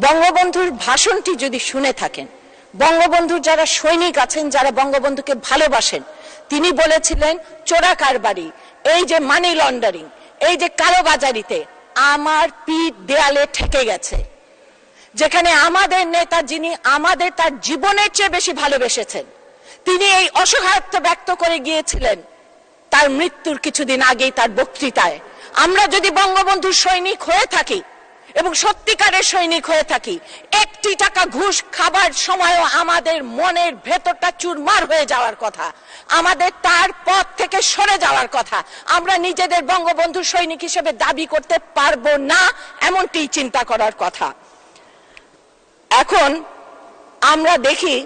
বঙ্গবন্ধুর ভাষণটি যদি শুনে থাকেন, বঙ্গবন্ধুর যারা সৈনিক আছেন, যারা বঙ্গবন্ধুকে ভালোবাসেন, তিনি বলেছিলেন চোরা কারবারি, এই যে মানি লন্ডারিং, এই যে কালোবাজারিতে আমার পিঠ দেয়ালে ঠেকে গেছে। যেখানে আমাদের নেতা, যিনি আমাদের তার জীবনের চেয়ে বেশি ভালোবেসেছেন, তিনি এই অসহায়ত্ব ব্যক্ত করে গিয়েছিলেন তার মৃত্যুর কিছুদিন আগেই তার বক্তৃতায়। আমরা যদি বঙ্গবন্ধুর সৈনিক হয়ে থাকি এবং সত্যিকারের সৈনিক হয়ে থাকি, একটি টাকা ঘুষ খাবার সময়ও আমাদের মনের ভেতরটা চুরমার হয়ে যাওয়ার কথা, আমাদের তার পথ থেকে সরে যাওয়ার কথা। আমরা নিজেদের বঙ্গবন্ধুর সৈনিক হিসেবে দাবি করতে পারবো না, এমনটি চিন্তা করার কথা। এখন আমরা দেখি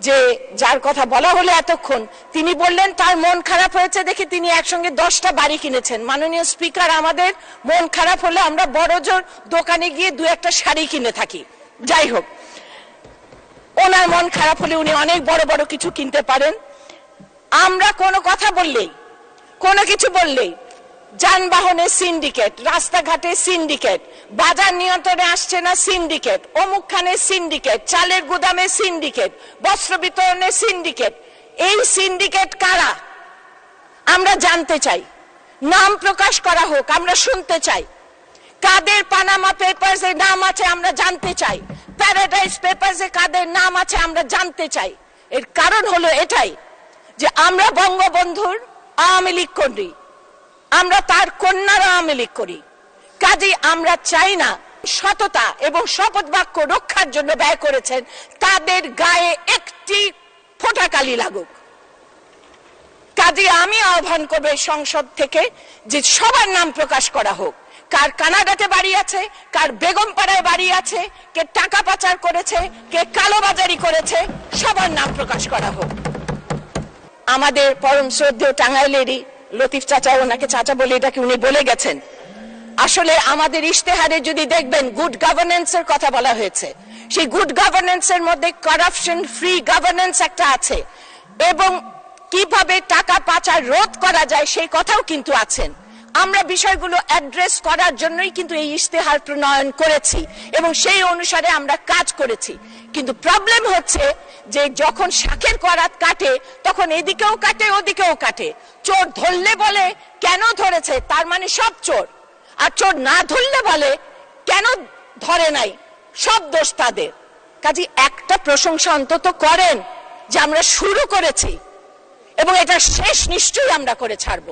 যে যার কথা বলা হলো এতক্ষণ, তিনি বললেন তার মন খারাপ হয়েছে দেখে তিনি একসঙ্গে 10টা বাড়ি কিনেছেন। মাননীয় স্পিকার, আমাদের মন খারাপ হলে আমরা বড়জোর দোকানে গিয়ে 2-1টা শাড়ি কিনে থাকি। যাই হোক, ওনার মন খারাপ হলে উনি অনেক বড় বড় কিছু কিনতে পারেন। আমরা কোনো কথা বললেই, কোনো কিছু বললেই যানবাহনের সিন্ডিকেট, রাস্তাঘাটে সিন্ডিকেট, বাজার নিয়ন্ত্রণে আসছে না সিন্ডিকেট, অমুকখানের সিন্ডিকেট, চালের গুদামে সিন্ডিকেট, বস্ত্র বিতরণের সিন্ডিকেট। এই সিন্ডিকেট কারা আমরা জানতে চাই, নাম প্রকাশ করা হোক, আমরা শুনতে চাই। কাদের পানামা পেপারস এর নাম আছে আমরা জানতে চাই, প্যারাডাইস পেপারস এ কাদের নাম আছে আমরা জানতে চাই। এর কারণ হলো এটাই যে আমরা বঙ্গবন্ধুর আওয়ামী লীগ করি, আমরা তার কন্যার আওয়ামী লীগ করি। কাজেই আমরা চাই না সততা এবং শপথ বাক্য রক্ষার জন্য ব্যয় করেছেন তাদের গায়ে একটি ফোঁটা কালি লাগুক। কাজেই আমি আহ্বান করব সংসদ থেকে যে সবার নাম প্রকাশ করা হোক। কার কানাডাতে বাড়ি আছে, কার বেগমপাড়ায় বাড়ি আছে, কে টাকা পাচার করেছে, কে কালোবাজারি করেছে, সবার নাম প্রকাশ করা হোক। আমাদের পরম শ্রদ্ধেয় টাঙ্গাইলেরই লতিফ চাচা, ওনাকে চাচা বলে এটাকে উনি বলে গেছেন। আসলে আমাদের ইশতেহারে যদি দেখবেন গুড গভর্নেন্স এর কথা বলা হয়েছে, সেই গুড গভর্নেন্স এর মধ্যে কারাপশন ফ্রি গভর্নেন্স একটা আছে এবং কিভাবে টাকা পাচার রোধ করা যায় সেই কথাও কিন্তু আছেন। আমরা বিষয়গুলো অ্যাড্রেস করার জন্যই কিন্তু এই ইশতেহার প্রণয়ন করেছি এবং সেই অনুসারে আমরা কাজ করেছি। কিন্তু প্রবলেম হচ্ছে যে যখন শাকের করাত কাটে তখন এদিকেও কাটে ওদিকেও কাটে। চোর ধরলে বলে কেন ধরেছে, তার মানে সব চোর, আর চোর না ধরলে বলে কেন ধরে নাই, সব দোষ তাদের। কাজে একটা প্রশংসা অন্তত করেন যে আমরা শুরু করেছি এবং এটা শেষ নিশ্চয়ই আমরা করে ছাড়বো।